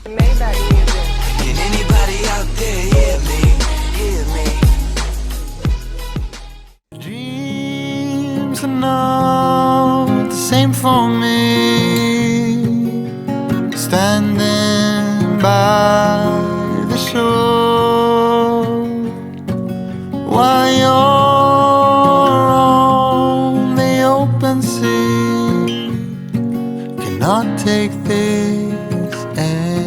Maybach music. Can anybody out there hear me? Hear me? Dreams are not the same for me. Standing by the shore while you're on the open sea. Cannot take this anymore.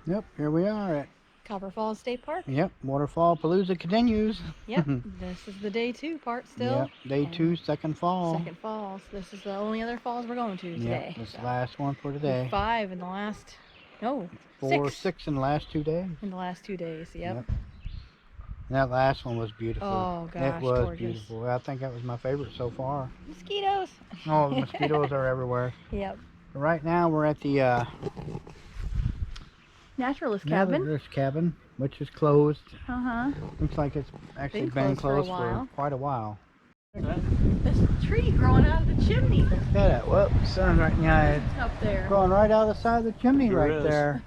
Yep, here we are at Copper Falls State Park. Yep, Waterfall Palooza continues. Yep, this is the day 2 part still. Yep, day 2, second fall. Second falls. This is the only other falls we're going to today. Yep, this is the last one for today. 5 in the last, no, 6 in the last 2 days. in the last 2 days. Yep. That last one was beautiful. Oh gosh, it was gorgeous. beautiful. I think that was my favorite so far. Mosquitoes. Oh, the mosquitoes are everywhere. Yep. Right now we're at the Naturalist cabin. Naturalist cabin, which is closed. Looks like it's actually been closed for quite a while. There's a tree growing out of the chimney. Look at that. Well, the sun's right now. It's Up there. growing right out of the side of the chimney right there.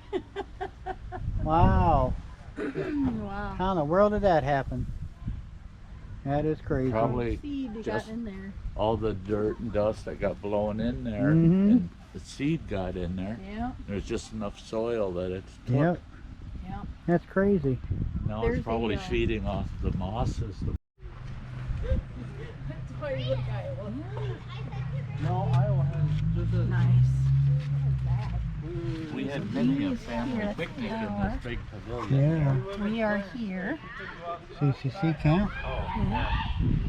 Wow. Wow. How in the world did that happen? That is crazy. Probably Seed got just in there. all the dirt and dust that got blown in there, Mhm. and the seed got in there. Yeah. There's just enough soil that it's took. Yep. Yeah. That's crazy. Now There's it's probably a, feeding off the mosses. No, Iowa has just a, Nice. we had many a family Here, picnic in flower. this big pavilion. Yeah. We are here. CCC camp.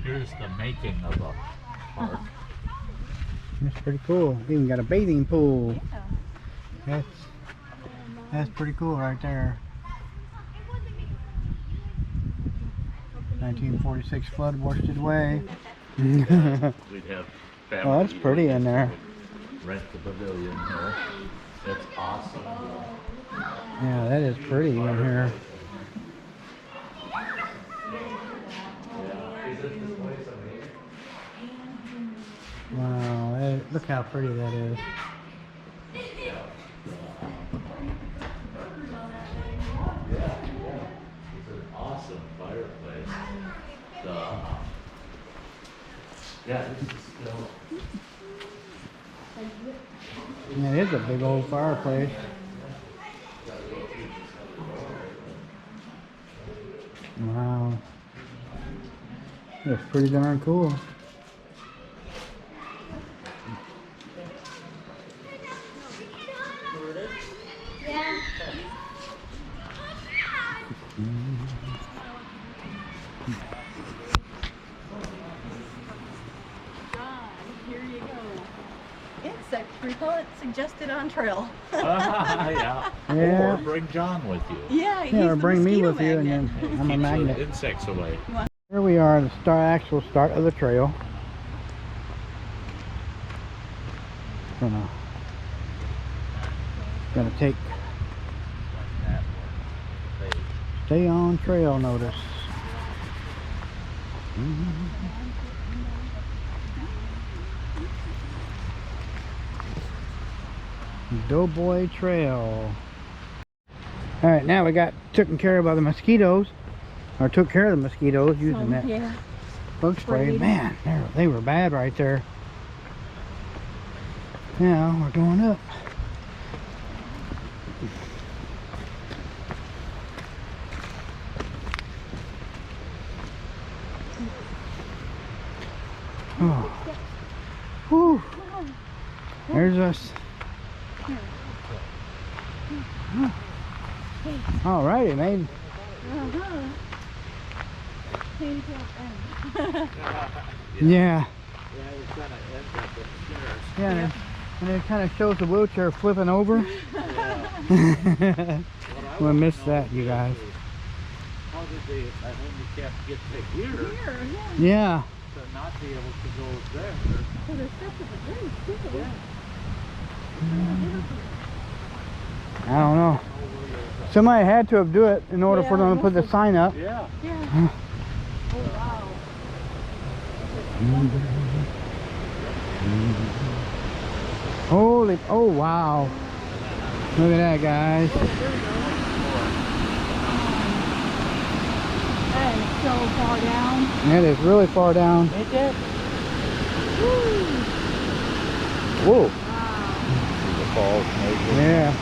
Here's the making of a park. That's pretty cool. Even got a bathing pool. Yeah. That's pretty cool right there. 1946 flood washed it away. We'd have family. Oh, that's pretty in there. Rent the pavilion here. It's awesome. Yeah, that is pretty in here. Wow, look how pretty that is. It's an awesome fireplace. Yeah, this is still. It is a big old fireplace. Wow. That's pretty darn cool. Here you go. Insect repellent suggested on trail. Yeah. Yeah. Or bring John with you. Yeah, Yeah, or bring me with you, and then I'm a Keeps the magnet. insects away. Here we are, the actual start of the trail. Gonna take stay on trail notice. Doughboy Trail. All right, now we got taken care of by the mosquitoes, or took care of the mosquitoes using that bug spray. Man, they were bad right there. Now we're going up. Oh. Whew. There's us. Alrighty, mate. Yeah. Yeah, and it kind of shows the wheelchair flipping over. We'll miss that, you guys. How did the handicap get to here? Yeah. To not be able to go there. Oh, there's steps at the bridge too. Yeah. I don't know. Somebody had to have do it in order for them to put the sign up. Yeah. Yeah. Oh wow. Holy, oh wow. Look at that, guys. That is so far down. That is really far down. Ain't that? Whoa. The falls, maybe. Yeah.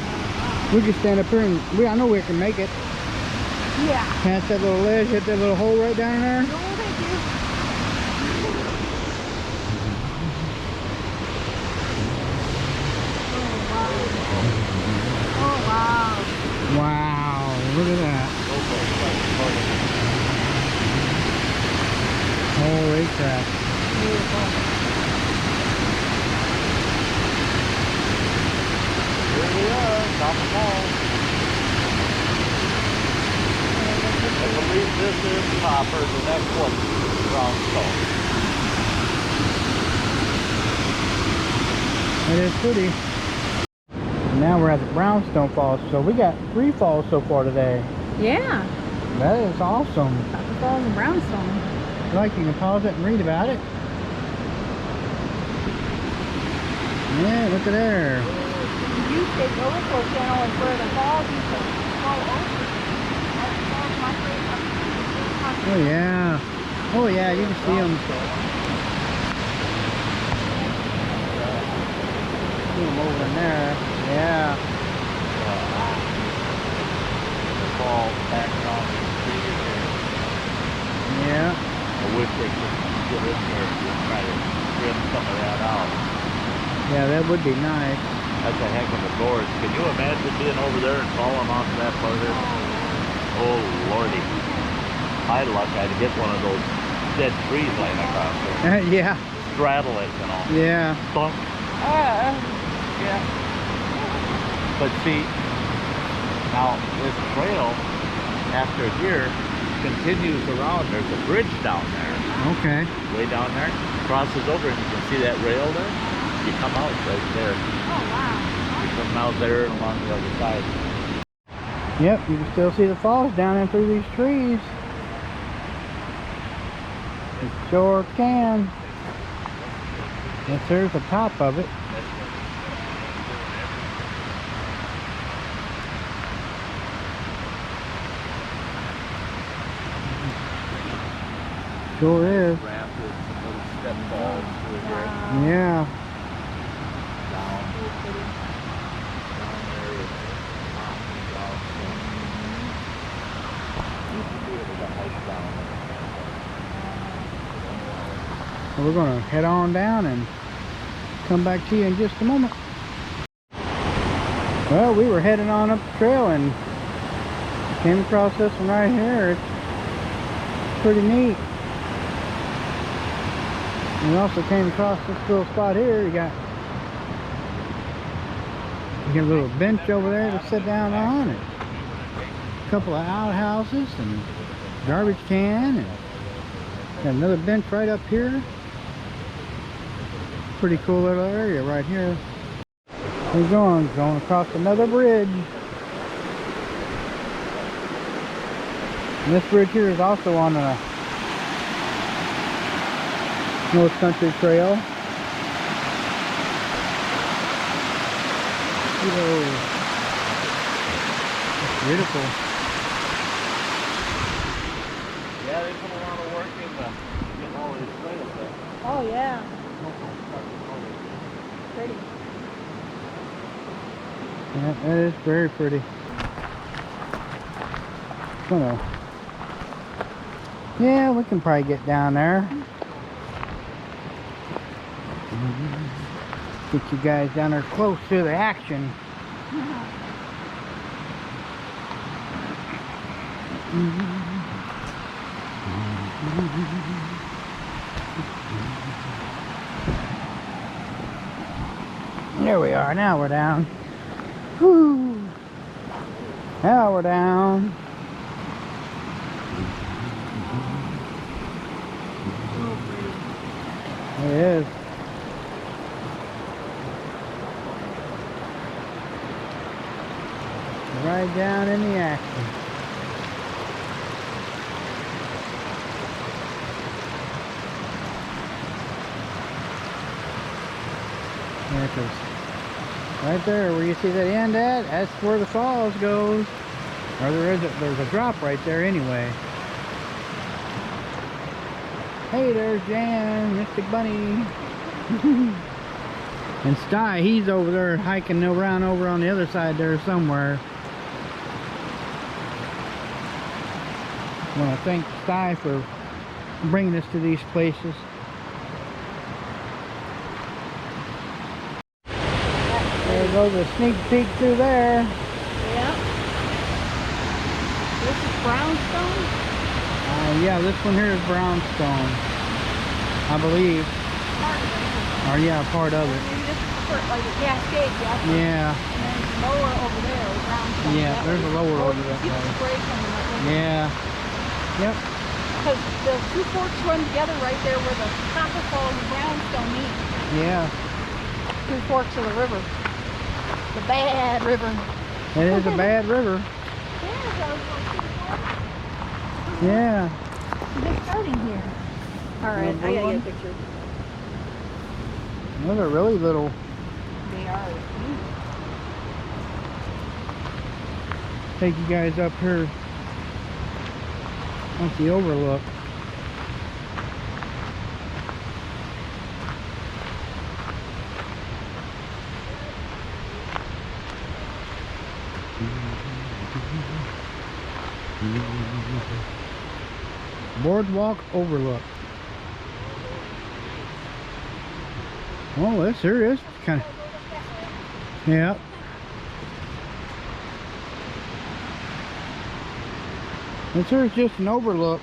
We can stand up here and I know we can make it. Yeah. Past that little ledge, hit that little hole right down there. No, thank you. Oh, wow. Wow, look at that. Holy crap. Here we are, top of all. I believe this is Copper, the next one, Brownstone. It is pretty. Now we're at the Brownstone Falls, so we got 3 falls so far today. Yeah. That is awesome. The Falls of Brownstone. Like, you can pause it and read about it. Yeah, look at there. You take the Overflow channel and for the falls, you can go over. Oh yeah. Oh yeah, you can see them. See them over in there. Yeah. Fall back on the street here. Yeah. I wish they could get in there and try to trim some of that out. Yeah, that would be nice. That's a heck of a gorge. Can you imagine being over there and falling off that part of it? Oh, lordy. My luck, I'd hit one of those dead trees laying across there. Yeah. Straddle it, you know. Yeah. Thunk. Yeah. But see, now this trail, after here, continues around. There's a bridge down there. Okay. Way down there. Crosses over and you can see that rail there. You come out right there. Oh, wow. You come out there and along the other side. Yep, you can still see the falls down in through these trees. You sure can. Yes, there's the top of it. Sure is. Rapids and little step falls through here. Yeah. Down there is mountains out there. You should be able to hike down there. So we're going to head on down and come back to you in just a moment. Well, we were heading on up the trail and came across this one right here. It's pretty neat. We also came across this little spot here. You got a little bench over there to sit down on, and a couple of outhouses and garbage can, and got another bench right up here. Pretty cool little area right here. We're going across another bridge. And this bridge here is also on a North Country Trail. It's beautiful. Yeah, they put a lot of work into getting all these trails there. Oh, yeah. Pretty. Yeah, that is very pretty. Yeah, we can probably get down there. Get you guys down there close to the action. There we are. Now we're down. Whew. Now we're down. It is. Right down in the action. Yeah, 'cause right there where you see that end at, that's where the falls goes. Or there's a drop right there anyway. Hey, there's Jan, Mystic Bunny. And Sty, he's over there hiking around over on the other side there somewhere. I want to thank Sty for bringing us to these places. There goes a sneak peek through there. Yeah. This is Brownstone? Yeah, this one here is Brownstone, I believe. Heartland. Or yeah, part of it. Maybe this is like a cascade, Yeah. And then lower over there is Brownstone. Yeah, That there's way. a lower over You that see the way. spray coming up there. Yeah. Yep. Because the two forks run together right there where the Copper Falls and Brownstone meet. Yeah. Two forks of the river. The bad river. It is a bad river. Yeah. They're starting here. Alright, I gotta get a picture. Those are really little. They are. Take you guys up here at the overlook. Boardwalk overlook. Oh, this here is kind of, yeah. This here is just an overlook,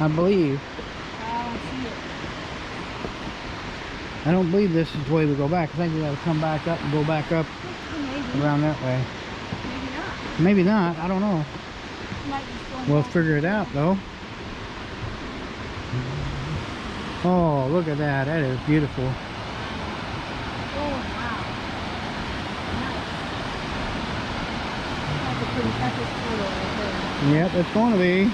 I believe. I don't see it. I don't believe this is the way we go back. I think we got to come back up and go back up Maybe. around that way. Maybe not. Maybe not. I don't know. Might just go We'll back. figure it out though. Oh, look at that. That is beautiful. Oh, wow. Nice. That's a pretty epic photo right there. Yep, it's going to be.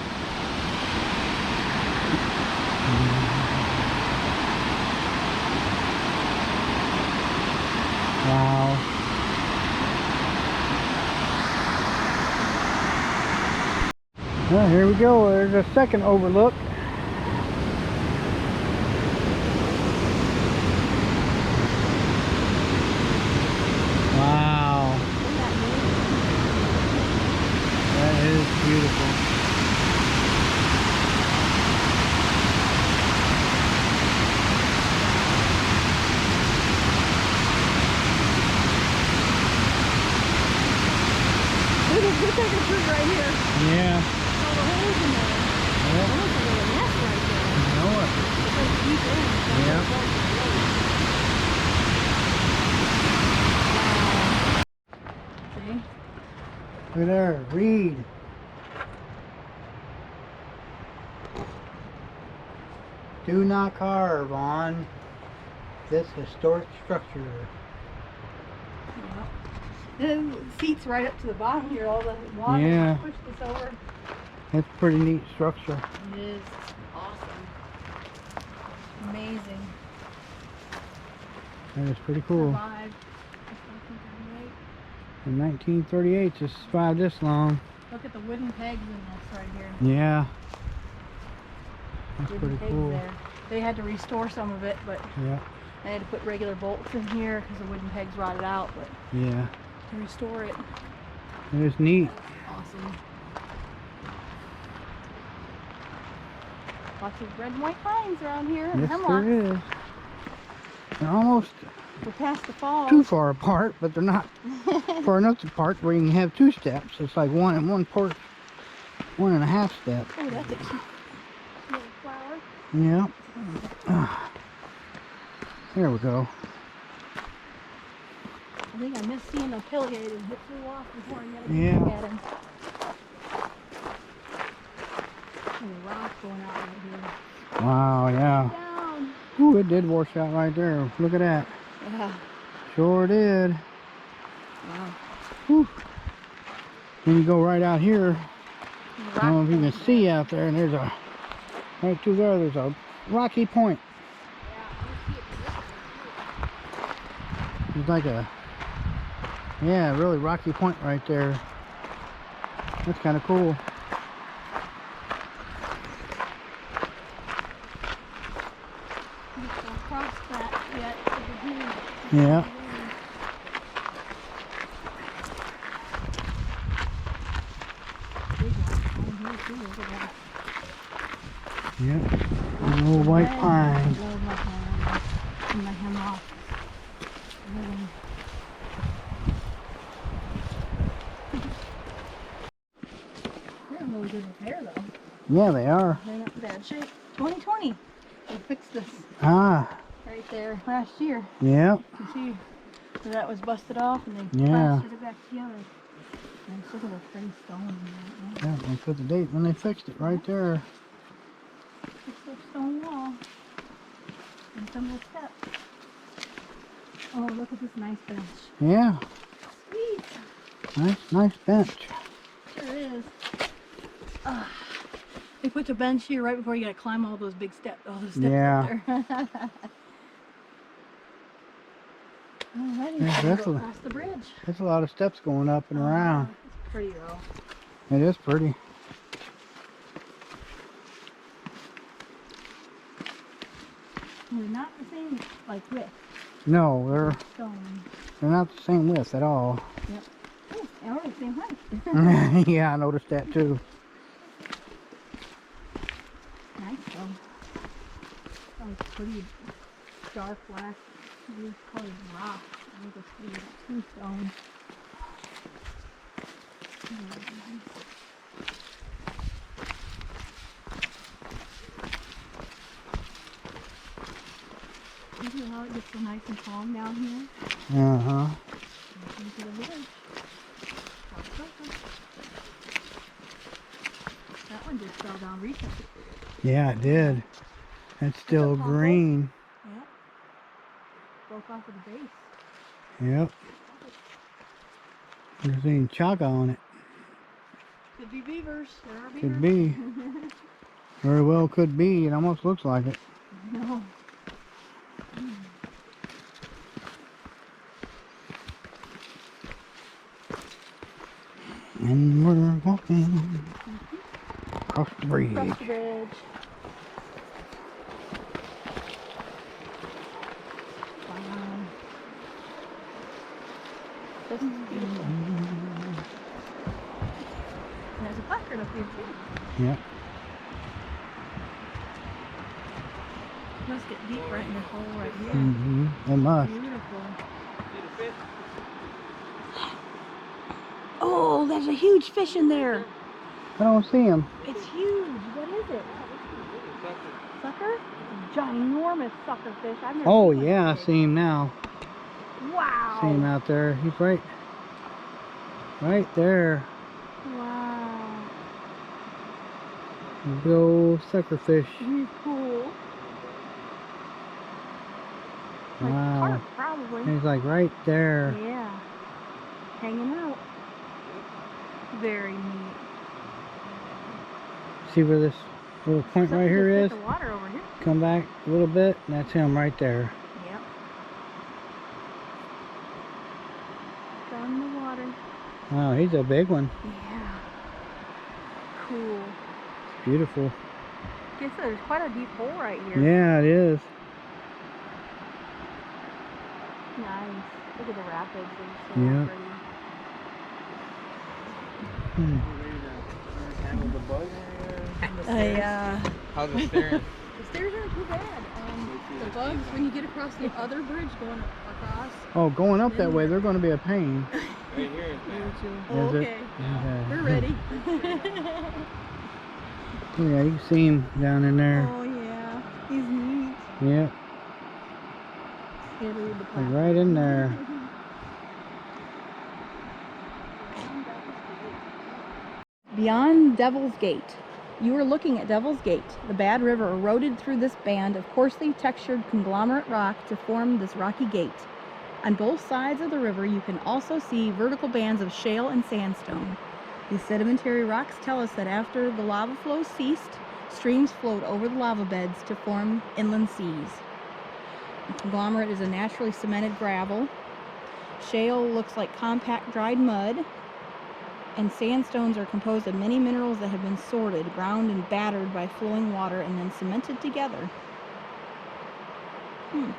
Wow. Well, here we go. There's a second overlook. Wow. Isn't that neat? That is beautiful. We're taking a cruise right here. Yeah. All the holes in there. Yep. Almost like a nest right there. You know it. It's like deep in. Yep. Wow. See? Look at there. Read. Do not carve on this historic structure. The seats right up to the bottom here, all the water Yeah. pushed this over. That's a pretty neat structure. It is awesome. Amazing. That is pretty cool. Survived. In 1938 to survive this long. Look at the wooden pegs in this right here. Yeah. That's Wooden pretty pegs cool. there. They had to restore some of it, but Yeah. they had to put regular bolts in here because the wooden pegs rotted out. But Yeah. to restore it, It is neat. awesome. Lots of red and white pines around here. And Yes, hemlock. there is. They're almost We're past the falls. too far apart, but they're not far enough apart where you can have two steps. It's like one and one part, 1.5 step. Oh, that's a cute little flower. Yeah. There we go. I think I missed seeing a pileated and it flew off before I got a Yeah. look at him. There's a rock going out right Wow, yeah. here. Down. Ooh, it did wash out right there. Look at that. Yeah. Sure did. Wow. Whew. Then you go right out here. I don't know if you can Rock see out there, and there's a, right through there, there's a rocky point. It's like a, yeah, really rocky point right there. That's kind of cool. Across that yet. Yeah. Yep. An old white pine. My hemlock. They're in really good repair though. Yeah, they are. They're not in bad shape. 2020. They fixed this Ah. right there last year. Yep. You see where that was busted off and they Yeah. plastered it back together. And look at the pretty stone. Yeah, they put the date when they fixed it right there. Fix their stone wall. And some of the steps. Oh, look at this nice bench. Yeah. Sweet. Nice bench. Sure is. They put the bench here right before you gotta climb all those big steps. All those steps Yeah. up there. Alrighty, Yeah, we'll that's go a- across the bridge. There's a lot of steps going up and around. It's pretty though. It is pretty. They're not the same like width. No, Stone. they're not the same width at all. Yep. Oh, and we're the same height. Yeah, I noticed that too. Nice though. Oh, it's pretty dark black. Blue colored rock. I think it's pretty tombstone. See how it gets so nice and calm down here? Uh-huh. Into the village. That one just fell down recently. Yeah, it did. It's still Topple. green. Yep. Broke off of the base. Yep. There's any chaga on it. Could be beavers. There are beavers. Could be. Very well could be. It almost looks like it. No. And we're walking across the bridge. Across the bridge. Wow. This is beautiful. And there's a placard up here too. Yep. Must get deep right in the hole right here. Mm-hmm. It must. Beautiful. Oh, there's a huge fish in there. I don't see him. It's huge. What is it? Sucker? Ginormous sucker fish. I've never Oh, seen one yeah, I this big. see him now. Wow. See him out there. He's right there. Wow. Big old suckerfish. He's cool. Like Wow. carp, probably. He's like right there. Yeah. Hanging out. Very neat. See where this little point right here is? The water over here. Come back a little bit, and that's him right there. Yep. Down in the water. Oh, he's a big one. Yeah. Cool. Beautiful. Guess there's quite a deep hole right here. Yeah, it is. Nice. Look at the rapids. They're so Yeah. pretty. Hmm. How's the steering? The stairs aren't too bad. The bugs, when you get across the other bridge going across. Oh, going up that way, they're going to be a pain. Right here is bad. Oh, Is it? okay. Okay. We're ready. Yeah, you can see him down in there. Oh, yeah. He's neat. Yeah, Here, read the he's plaque. right in there. Beyond Devil's Gate. You are looking at Devil's Gate. The Bad River eroded through this band of coarsely textured conglomerate rock to form this rocky gate. On both sides of the river, you can also see vertical bands of shale and sandstone. These sedimentary rocks tell us that after the lava flow ceased, streams flowed over the lava beds to form inland seas. The conglomerate is a naturally cemented gravel Shale looks like compact dried mud. And sandstones are composed of many minerals that have been sorted, ground, and battered by flowing water, and then cemented together. And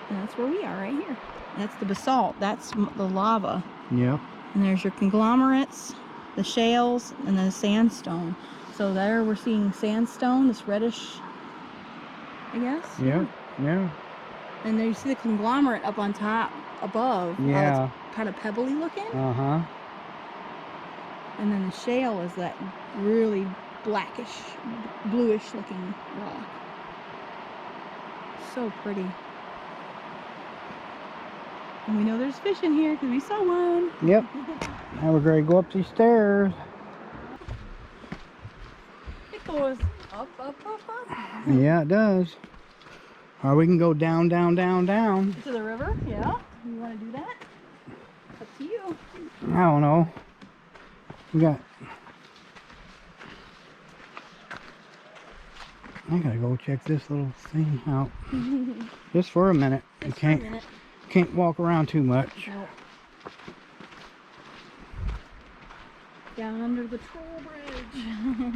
that's where we are, right here. That's the basalt. That's the lava. Yep. And there's your conglomerates, the shales, and the sandstone. So there we're seeing sandstone, this reddish, I guess. Yep. Yeah. And then you see the conglomerate up on top, above. Yeah. It's kind of pebbly looking. Uh-huh. And then the shale is that really blackish, bluish looking rock. So pretty. And we know there's fish in here because we saw one. Yep. Now we're going to go up these stairs. It goes up, up, up, up. Yeah, it does. Or we can go down, down, down, down. To the river? Yeah. You want to do that? Up to you. I don't know. We got... I gotta go check this little thing out. Just for a minute. You can't walk around too much. Nope. Down under the troll bridge.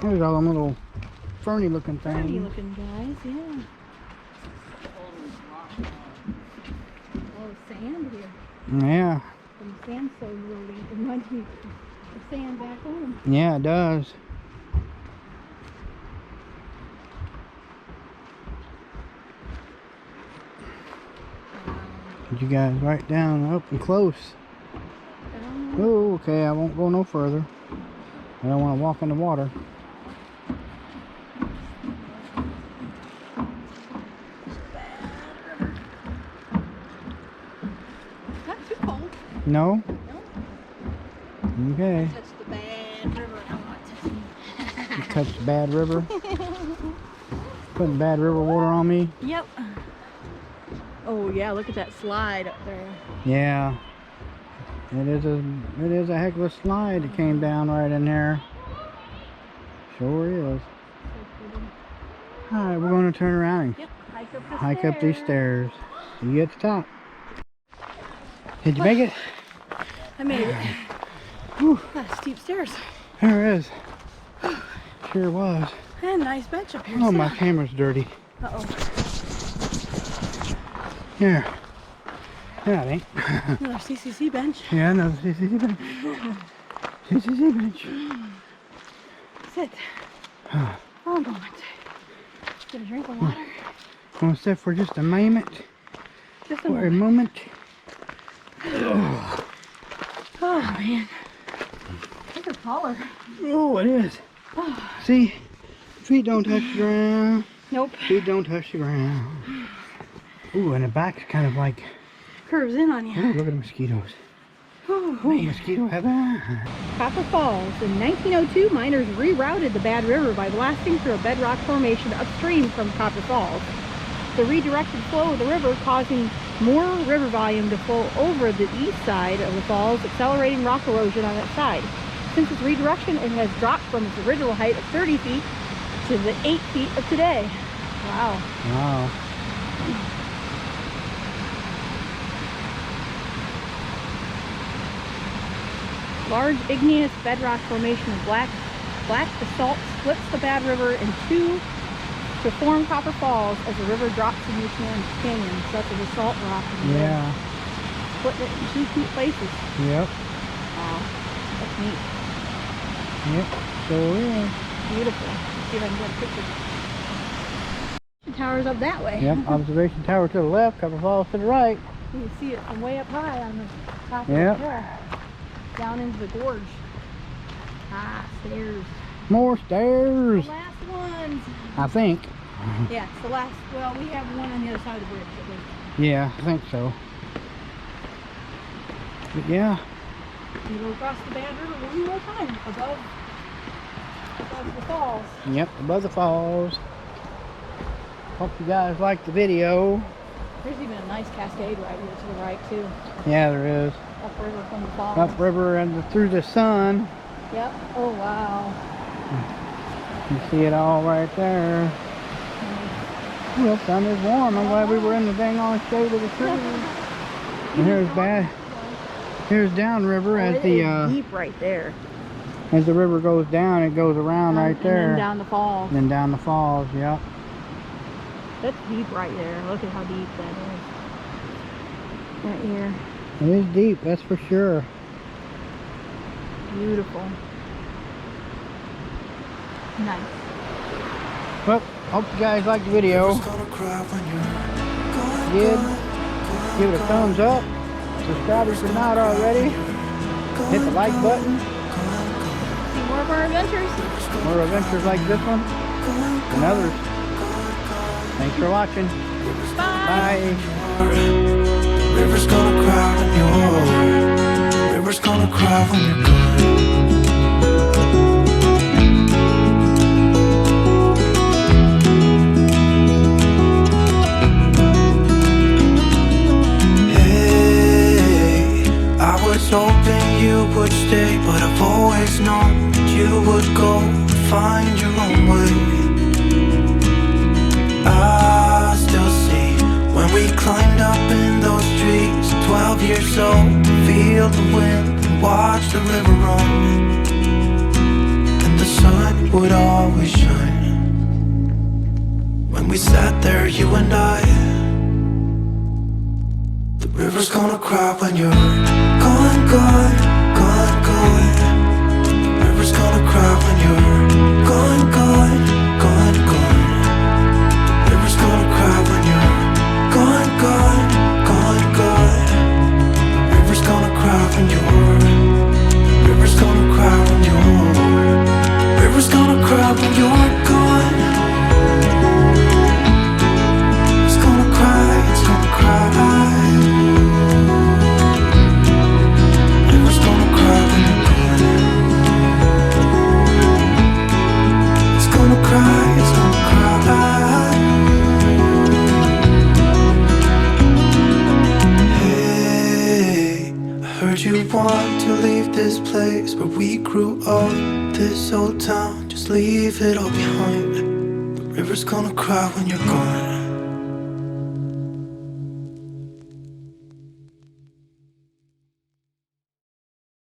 There's all them little ferny looking things. Pretty looking guys, yeah. Oh, sand here. Yeah. From sandstone loading. It reminds me of sand back home. Yeah, it does. Get you guys right down up and close. Oh, okay, I won't go no further. I don't want to walk in the water. Not too cold. No? No. Okay. Touch the bad river. I'm not touching it. You touched the bad river. Putting bad river water on me. Yep. Oh yeah, look at that slide up there. Yeah. It is a heck of a slide that came down right in there. Sure is. Alright, we're going to turn around Yep. and hike up these stairs. See you at the top. Did you make it? I made it. Whew. That's steep stairs. There it is. Sure was. And nice bench up here. Oh, my camera's dirty. Uh-oh. Here. Yeah, it ain't. Another CCC bench. Yeah, another CCC bench. CCC bench. Sit. For a moment. Get a drink of water. Gonna sit for just a moment. Just a For a moment. moment. Oh, man. Look at taller. Oh, it is. See? Feet don't touch the ground. Nope. Feet don't touch the ground. Ooh, and the back's kind of like... Curves in on you. Ooh, look at the mosquitoes. Oh, Oh, mosquito heaven. Copper Falls. In 1902, miners rerouted the Bad River by blasting through a bedrock formation upstream from Copper Falls. The redirected flow of the river causing more river volume to flow over the east side of the falls, accelerating rock erosion on that side. Since its redirection, it has dropped from its original height of 30 feet to the 8 feet of today. Wow. Wow. Large igneous bedrock formation of black basalt splits the Bad River in two to form Copper Falls as the river drops into the canyon. So that's a basalt rock. Yeah. Splitting it in two deep places. Yep. Wow. That's neat. Yep. So yeah. Beautiful. Let's see if I can get a picture. The tower's up that way. Yep. Observation tower to the left, Copper Falls to the right. You can see it from way up high on the top Yep. of the hill. Down into the gorge. Ah, stairs. More stairs. The last ones. I think. Yeah, it's the last. Well, we have one on the other side of the bridge, I think. Yeah, I think so. But yeah. You go across the Bad River one more time above the falls. Yep, above the falls. Hope you guys liked the video. There's even a nice cascade right here to the right too. Yeah, there is. Upriver from the falls. Upriver and through the sun. Yep. Oh wow. You see it all right there. Well, sun is warm. I'm glad we were in the dang on shade of the trees. And here's downriver as It is deep right there. as the river goes down. It goes around right there. And then down the falls. And then down the falls. Yep. That's deep right there. Look at how deep that is. Right here. It is deep, that's for sure. Beautiful. Nice. Well, hope you guys liked the video. Give it a thumbs up. Subscribe if you're not already. Hit the like button. See more of our adventures. More adventures like this one and others. Thanks for watching. Bye. River's gonna cry when you're. River's gonna cry when you're gone. Hey, I was hoping you would stay, but I've always known that you would go and find your own way. I still see when we climbed up in those trees, 12 years old, feel the wind and watch the river run. And the sun would always shine when we sat there, you and I. The river's gonna cry when you're gone, gone, gone, gone. The river's gonna cry when you're gone, gone, gone, gone. The river's gonna cry when you're gone, gone, gone, gone. River's gonna cry when you're. River's gonna cry when you're. River's gonna cry when you're gone. It's gonna cry, it's gonna cry. River's gonna cry when you're gone. It's gonna cry, it's gonna cry. Heard you want to leave this place where we grew up, this old town, just leave it all behind. The river's gonna cry when you're gone.